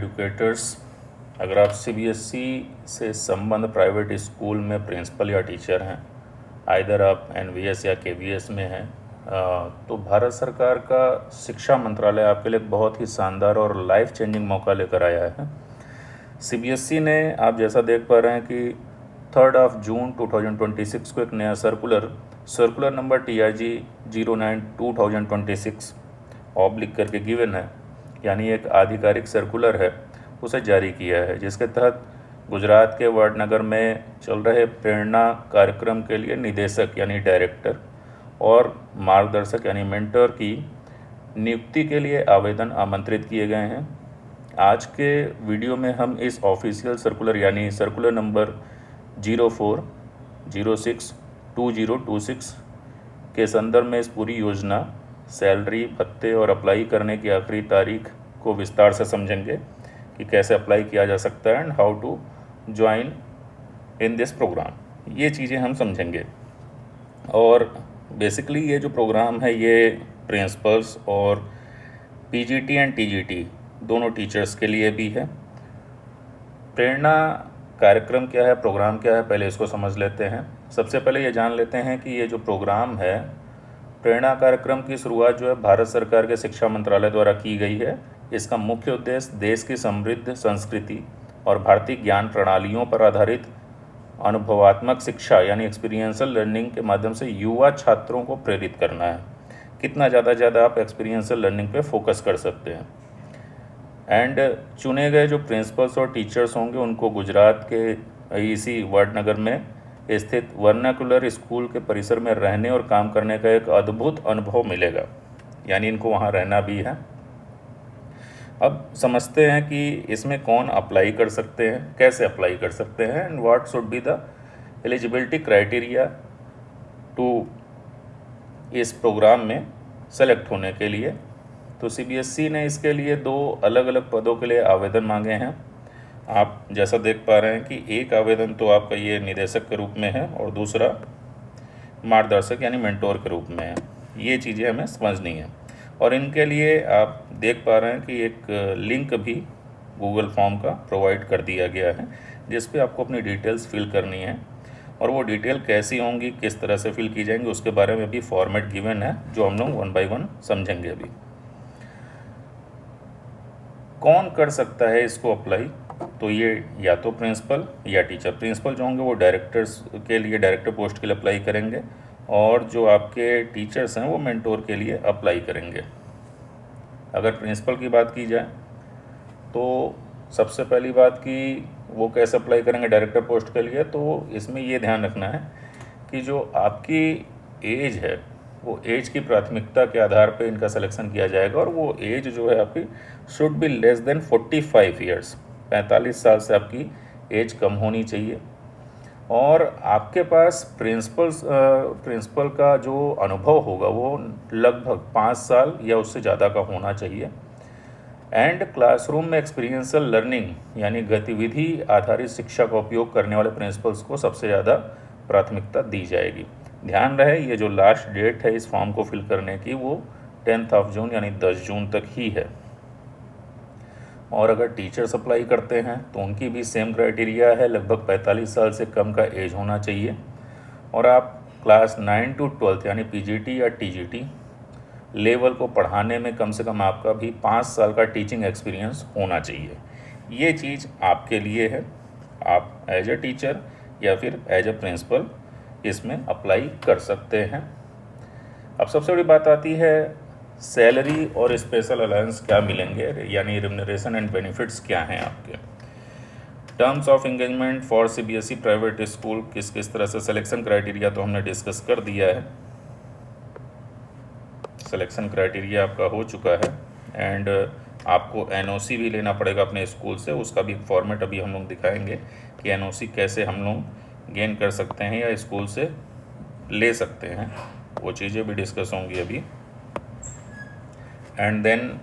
Educators, अगर आप CBSE से संबंध प्राइवेट स्कूल में प्रिंसिपल या टीचर हैं, आइदर आप एनवीएस या केवीएस में हैं, तो भारत सरकार का शिक्षा मंत्रालय आपके लिए एक बहुत ही शानदार और लाइफ चेंजिंग मौका लेकर आया है। सीबीएसई ने, आप जैसा देख पा रहे हैं कि 3 जून 2026 को एक नया सर्कुलर नंबर TRG 09/2026 ऑब लिख करके गिवन है, यानी एक आधिकारिक सर्कुलर है, उसे जारी किया है, जिसके तहत गुजरात के वडनगर में चल रहे प्रेरणा कार्यक्रम के लिए निदेशक यानी डायरेक्टर और मार्गदर्शक यानी मेंटर की नियुक्ति के लिए आवेदन आमंत्रित किए गए हैं। आज के वीडियो में हम इस ऑफिशियल सर्कुलर यानी सर्कुलर नंबर 04/06/2026 के संदर्भ में इस पूरी योजना, सैलरी, भत्ते और अप्लाई करने की आखिरी तारीख को विस्तार से समझेंगे कि कैसे अप्लाई किया जा सकता है and how to join in this program. ये चीज़ें हम समझेंगे। और बेसिकली ये जो प्रोग्राम है ये प्रिंसिपल्स और पीजीटी एंड टीजीटी दोनों टीचर्स के लिए भी है। प्रेरणा कार्यक्रम क्या है, प्रोग्राम क्या है, पहले इसको समझ लेते हैं। सबसे पहले ये जान लेते हैं कि ये जो प्रोग्राम है, प्रेरणा कार्यक्रम की शुरुआत जो है भारत सरकार के शिक्षा मंत्रालय द्वारा की गई है। इसका मुख्य उद्देश्य देश की समृद्ध संस्कृति और भारतीय ज्ञान प्रणालियों पर आधारित अनुभवात्मक शिक्षा यानी एक्सपीरियंशियल लर्निंग के माध्यम से युवा छात्रों को प्रेरित करना है। कितना ज़्यादा आप एक्सपीरियंशियल लर्निंग पे फोकस कर सकते हैं। एंड चुने गए जो प्रिंसिपल्स और टीचर्स होंगे उनको गुजरात के इसी वडनगर में स्थित वर्नाकुलर स्कूल के परिसर में रहने और काम करने का एक अद्भुत अनुभव मिलेगा, यानी इनको वहाँ रहना भी है। अब समझते हैं कि इसमें कौन अप्लाई कर सकते हैं, कैसे अप्लाई कर सकते हैं and what should be the eligibility criteria to इस प्रोग्राम में सेलेक्ट होने के लिए। तो सीबीएसई ने इसके लिए 2 अलग अलग पदों के लिए आवेदन मांगे हैं। आप जैसा देख पा रहे हैं कि एक आवेदन तो आपका ये निदेशक के रूप में है और दूसरा मार्गदर्शक यानी मेंटोर के रूप में है। ये चीज़ें हमें समझनी है। और इनके लिए आप देख पा रहे हैं कि एक लिंक भी गूगल फॉर्म का प्रोवाइड कर दिया गया है, जिस पे आपको अपनी डिटेल्स फिल करनी है। और वो डिटेल कैसी होंगी, किस तरह से फिल की जाएंगी, उसके बारे में भी फॉर्मेट गिवन है, जो हम लोग 1 बाय 1 समझेंगे अभी। कौन कर सकता है इसको अप्लाई, तो ये या तो प्रिंसिपल या टीचर। प्रिंसिपल जो होंगे वो डायरेक्टर्स के लिए, डायरेक्टर पोस्ट के लिए अप्लाई करेंगे, और जो आपके टीचर्स हैं वो मेंटोर के लिए अप्लाई करेंगे। अगर प्रिंसिपल की बात की जाए तो सबसे पहली बात कि वो कैसे अप्लाई करेंगे डायरेक्टर पोस्ट के लिए, तो इसमें ये ध्यान रखना है कि जो आपकी एज है वो एज की प्राथमिकता के आधार पे इनका सिलेक्शन किया जाएगा। और वो एज जो है आपकी should be less than 45 years, 45 साल से आपकी एज कम होनी चाहिए। और आपके पास प्रिंसिपल का जो अनुभव होगा वो लगभग 5 साल या उससे ज़्यादा का होना चाहिए। एंड क्लासरूम में एक्सपीरियंशियल लर्निंग यानी गतिविधि आधारित शिक्षा का उपयोग करने वाले प्रिंसिपल्स को सबसे ज़्यादा प्राथमिकता दी जाएगी। ध्यान रहे, ये जो लास्ट डेट है इस फॉर्म को फिल करने की वो 10 जून यानी 10 जून तक ही है। और अगर टीचर्स अप्लाई करते हैं तो उनकी भी सेम क्राइटेरिया है, लगभग 45 साल से कम का एज होना चाहिए। और आप क्लास 9 to 12 यानी पीजीटी या टीजीटी लेवल को पढ़ाने में कम से कम आपका भी 5 साल का टीचिंग एक्सपीरियंस होना चाहिए। ये चीज़ आपके लिए है, आप एज ए टीचर या फिर एज ए प्रिंसिपल इसमें अप्लाई कर सकते हैं। अब सबसे बड़ी बात आती है सैलरी और स्पेशल अलायंस क्या मिलेंगे, यानी रिम्यूनरेशन एंड बेनिफिट्स क्या हैं आपके। Terms of engagement for CBSE private school, किस किस तरह से सिलेक्शन क्राइटेरिया तो हमने डिस्कस कर दिया है। सिलेक्शन क्राइटेरिया आपका हो चुका है एंड आपको एनओसी भी लेना पड़ेगा अपने स्कूल से, उसका भी फॉर्मेट अभी हम लोग दिखाएंगे कि एनओसी कैसे हम लोग गेन कर सकते हैं या स्कूल से ले सकते हैं, वो चीज़ें भी डिस्कस होंगी अभी। एंड देन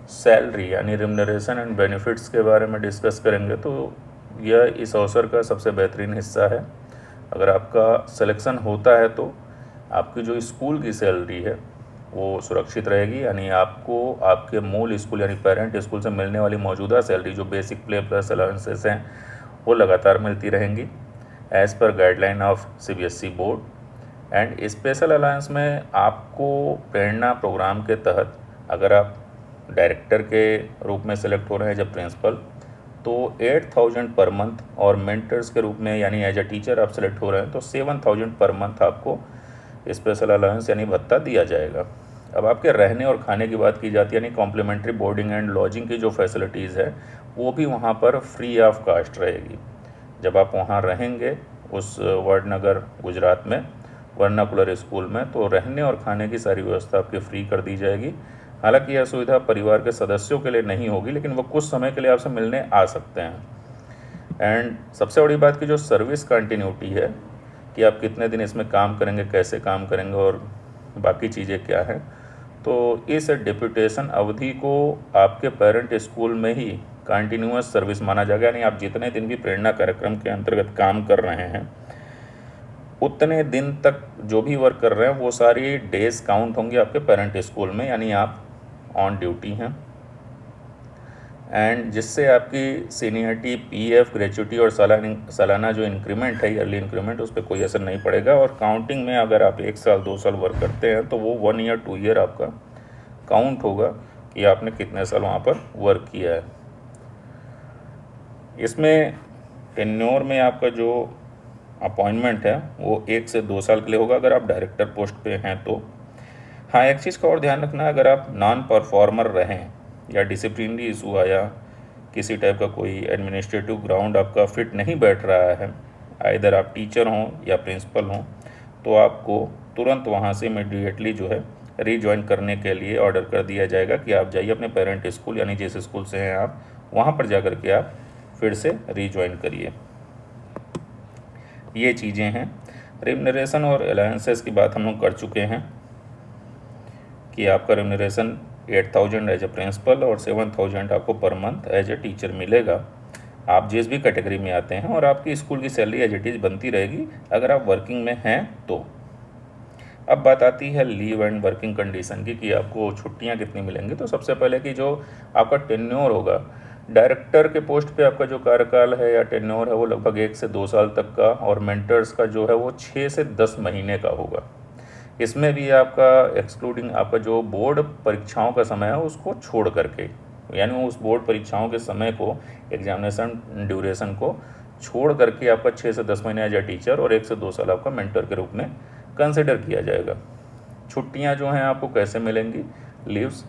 सैलरी यानी रिम्यूनरेशन एंड बेनिफिट्स के बारे में डिस्कस करेंगे, तो यह इस अवसर का सबसे बेहतरीन हिस्सा है। अगर आपका सिलेक्शन होता है तो आपकी जो स्कूल की सैलरी है वो सुरक्षित रहेगी, यानी आपको आपके मूल स्कूल यानी पेरेंट स्कूल से मिलने वाली मौजूदा सैलरी जो बेसिक प्ले प्लस अलाउंसेस हैं वो लगातार मिलती रहेंगी as per guideline of CBSE board. And special allowance में आपको प्रेरणा प्रोग्राम के तहत अगर आप डायरेक्टर के रूप में सेलेक्ट हो रहे हैं जब प्रिंसिपल, तो 8,000 पर मंथ, और मेंटर्स के रूप में यानी एज अ टीचर आप सेलेक्ट हो रहे हैं तो 7,000 पर मंथ आपको स्पेशल अलाउंस यानी भत्ता दिया जाएगा। अब आपके रहने और खाने की बात की जाती है, यानी कॉम्प्लीमेंट्री बोर्डिंग एंड लॉजिंग की जो फैसिलिटीज़ है वो भी वहाँ पर फ्री ऑफ कास्ट रहेगी। जब आप वहाँ रहेंगे उस वडनगर गुजरात में वर्नाकुलर स्कूल में, तो रहने और खाने की सारी व्यवस्था आपकी फ्री कर दी जाएगी। हालांकि यह सुविधा परिवार के सदस्यों के लिए नहीं होगी, लेकिन वो कुछ समय के लिए आपसे मिलने आ सकते हैं। एंड सबसे बड़ी बात की जो सर्विस कंटिन्यूटी है कि आप कितने दिन इसमें काम करेंगे, कैसे काम करेंगे और बाकी चीज़ें क्या हैं, तो इस डिप्यूटेशन अवधि को आपके पेरेंट स्कूल में ही कंटिन्यूअस सर्विस माना जाएगा। यानी आप जितने दिन भी प्रेरणा कार्यक्रम के अंतर्गत काम कर रहे हैं उतने दिन तक जो भी वर्क कर रहे हैं वो सारी डेज काउंट होंगे आपके पेरेंट स्कूल में, यानी आप ऑन ड्यूटी हैं। एंड जिससे आपकी सीनियरिटी, PF, ग्रेच्युटी और सालाना जो इंक्रीमेंट है, ईयरली इंक्रीमेंट, उस पर कोई असर नहीं पड़ेगा। और काउंटिंग में अगर आप 1 साल 2 साल वर्क करते हैं तो वो 1 ईयर 2 ईयर आपका काउंट होगा कि आपने कितने साल वहाँ पर वर्क किया है। इसमें टेन्योर में आपका जो अपॉइंटमेंट है वो 1 से 2 साल के लिए होगा अगर आप डायरेक्टर पोस्ट पे हैं तो। हाँ, एक चीज़ का और ध्यान रखना, अगर आप नॉन परफॉर्मर रहें या डिसिप्लिनरी इशू आया, किसी टाइप का कोई एडमिनिस्ट्रेटिव ग्राउंड आपका फिट नहीं बैठ रहा है, आइदर आप टीचर हों या प्रिंसिपल हों, तो आपको तुरंत वहाँ से इमीडिएटली जो है रीज्वाइन करने के लिए ऑर्डर कर दिया जाएगा कि आप जाइए अपने पेरेंट स्कूल यानी जिस स्कूल से हैं आप वहाँ पर जा कर के आप फिर से रीज्वाइन करिए। ये चीज़ें हैं। रेम्यूनरेशन और अलाउंसेस की बात हम लोग कर चुके हैं कि आपका रेम्यूनरेशन 8,000 एज ए प्रिंसिपल और 7,000 आपको per month as a teacher मिलेगा, आप जिस भी कैटेगरी में आते हैं, और आपकी स्कूल की सैलरी एज इट इज़ बनती रहेगी अगर आप वर्किंग में हैं तो। अब बात आती है लीव एंड वर्किंग कंडीशन की कि आपको छुट्टियां कितनी मिलेंगी। तो सबसे पहले कि जो आपका टेन्योर होगा, डायरेक्टर के पोस्ट पे आपका जो कार्यकाल है या टेन्योर है वो लगभग 1 से 2 साल तक का, और मेंटर्स का जो है वो 6 से 10 महीने का होगा। इसमें भी आपका एक्सक्लूडिंग आपका जो बोर्ड परीक्षाओं का समय है उसको छोड़ करके, यानी उस बोर्ड परीक्षाओं के समय को, एग्जामिनेशन ड्यूरेशन को छोड़ करके आपका 6 से 10 महीने एज ए टीचर और 1 से 2 साल आपका मेंटर के रूप में कंसिडर किया जाएगा। छुट्टियां जो हैं आपको कैसे मिलेंगी, लीव्स,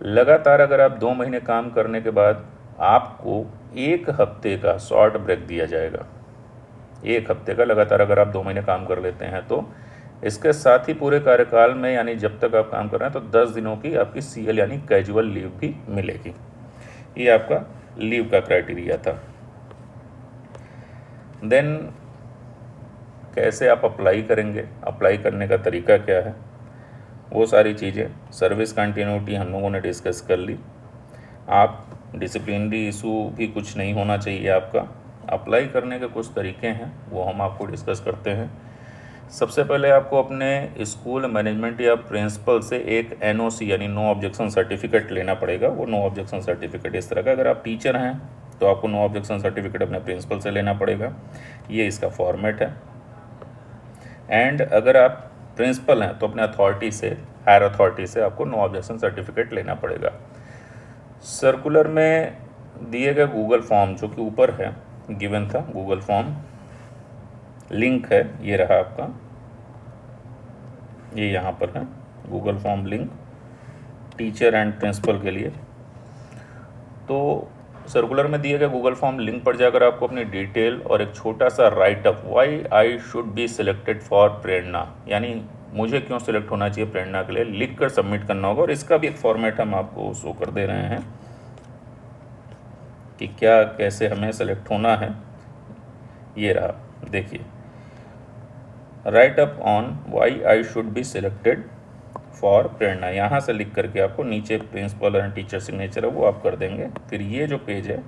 लगातार अगर आप 2 महीने काम करने के बाद आपको 1 हफ्ते का शॉर्ट ब्रेक दिया जाएगा। 1 हफ्ते का लगातार अगर आप 2 महीने काम कर लेते हैं तो। इसके साथ ही पूरे कार्यकाल में यानी जब तक आप काम कर रहे हैं तो 10 दिनों की आपकी CL यानी कैजुअल लीव भी मिलेगी। ये आपका लीव का क्राइटेरिया था। देन कैसे आप अप्लाई करेंगे, अप्लाई करने का तरीका क्या है, वो सारी चीज़ें, सर्विस कंटिन्यूटी हम लोगों ने डिस्कस कर ली। आप डिसिप्लिनरी इशू भी कुछ नहीं होना चाहिए आपका। अप्लाई करने के कुछ तरीके हैं वो हम आपको डिस्कस करते हैं। सबसे पहले आपको अपने स्कूल मैनेजमेंट या प्रिंसिपल से एक NOC यानी नो ऑब्जेक्शन सर्टिफिकेट लेना पड़ेगा। वो नो ऑब्जेक्शन सर्टिफिकेट इस तरह का, अगर आप टीचर हैं तो आपको नो ऑब्जेक्शन सर्टिफिकेट अपने प्रिंसिपल से लेना पड़ेगा, ये इसका फॉर्मेट है। एंड अगर आप प्रिंसिपल हैं तो अपने अथॉरिटी से, हायर अथॉरिटी से आपको नो ऑब्जेक्शन सर्टिफिकेट लेना पड़ेगा। सर्कुलर में दिए गए गूगल फॉर्म जो कि ऊपर है गिवन था, गूगल फॉर्म लिंक है, ये रहा आपका, ये यहाँ पर है Google form link teacher and principal के लिए। तो सर्कुलर में दिए गए गूगल फॉर्म लिंक पर जाकर आपको अपनी डिटेल और एक छोटा सा write up, why I should be selected for Prerna, यानी मुझे क्यों सिलेक्ट होना चाहिए प्रेरणा के लिए, लिख कर सबमिट करना होगा। और इसका भी एक फॉर्मेट हम आपको शो कर दे रहे हैं कि क्या कैसे हमें सेलेक्ट होना है। ये रहा, देखिए, write up on why I should be selected for Prerna, यहाँ से लिख करके आपको नीचे प्रिंसिपल एंड टीचर सिग्नेचर है वो आप कर देंगे। फिर ये जो पेज है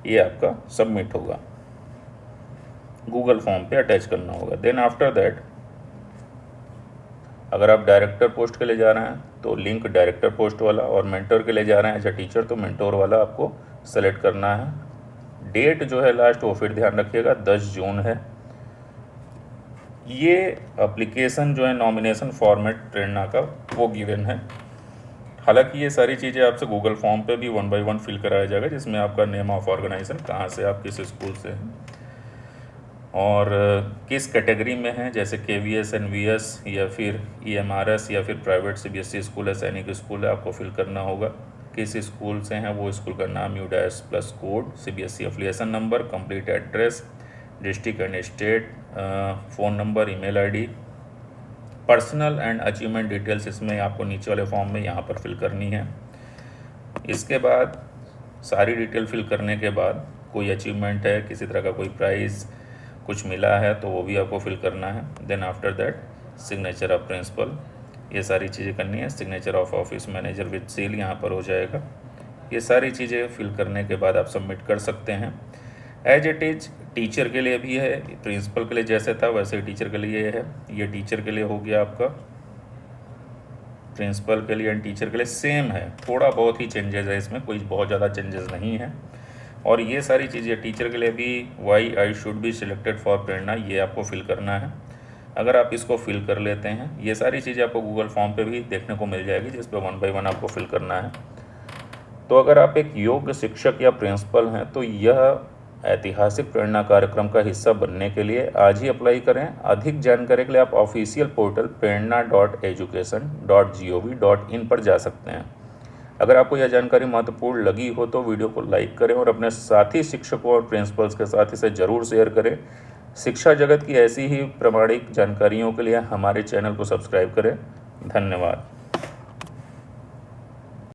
ये आपका सबमिट होगा, गूगल फॉर्म पे अटैच करना होगा। देन आफ्टर दैट अगर आप डायरेक्टर पोस्ट के लिए जा रहे हैं तो लिंक डायरेक्टर पोस्ट वाला, और मेंटर के लिए जा रहे हैं एज अ टीचर तो मेंटोर वाला आपको सेलेक्ट करना है। डेट जो है लास्ट वो फिर ध्यान रखिएगा 10 जून है। ये एप्लीकेशन जो है नॉमिनेशन फॉर्मेट प्रेरणा का वो गिवन है। हालांकि ये सारी चीज़ें आपसे गूगल फॉर्म पे भी 1 बाय 1 फिल कराया जाएगा, जिसमें आपका नेम ऑफ ऑर्गेनाइजेशन, कहाँ से आप किस स्कूल से हैं और किस कैटेगरी में हैं, जैसे KVS NVS या फिर EMRS या फिर प्राइवेट CBSE स्कूल है, सैनिक स्कूल है, आपको फिल करना होगा। किस स्कूल से हैं वो स्कूल का नाम, UDAS plus code, CBSE affiliation number, complete address, district and state, phone number, email ID, personal and achievement details इसमें आपको नीचे वाले फॉर्म में यहाँ पर फिल करनी है। इसके बाद सारी डिटेल फिल करने के बाद कोई अचीवमेंट है, किसी तरह का कोई प्राइज़ कुछ मिला है तो वो भी आपको फिल करना है। Then after that signature of principal, ये सारी चीज़ें करनी है। Signature of office manager with seal यहाँ पर हो जाएगा। ये सारी चीज़ें फिल करने के बाद आप सबमिट कर सकते हैं। एज इट इज टीचर के लिए भी है, प्रिंसिपल के लिए जैसे था वैसे ही टीचर के लिए है। ये टीचर के लिए हो गया आपका, प्रिंसिपल के लिए एंड टीचर के लिए सेम है, थोड़ा बहुत ही चेंजेस है, इसमें कोई बहुत ज़्यादा चेंजेस नहीं है। और ये सारी चीज़ें टीचर के लिए भी why I should be selected for Prerna, ये आपको फिल करना है। अगर आप इसको फिल कर लेते हैं, ये सारी चीज़ें आपको गूगल फॉर्म पे भी देखने को मिल जाएगी, जिस पर 1 बाय 1 आपको फिल करना है। तो अगर आप एक योग्य शिक्षक या प्रिंसिपल हैं तो यह ऐतिहासिक प्रेरणा कार्यक्रम का हिस्सा बनने के लिए आज ही अप्लाई करें। अधिक जानकारी के लिए आप ऑफिशियल पोर्टल prerna.education.gov.in पर जा सकते हैं। अगर आपको यह जानकारी महत्वपूर्ण लगी हो तो वीडियो को लाइक करें और अपने साथी शिक्षकों और प्रिंसिपल्स के साथ इसे ज़रूर शेयर करें। शिक्षा जगत की ऐसी ही प्रामाणिक जानकारियों के लिए हमारे चैनल को सब्सक्राइब करें। धन्यवाद।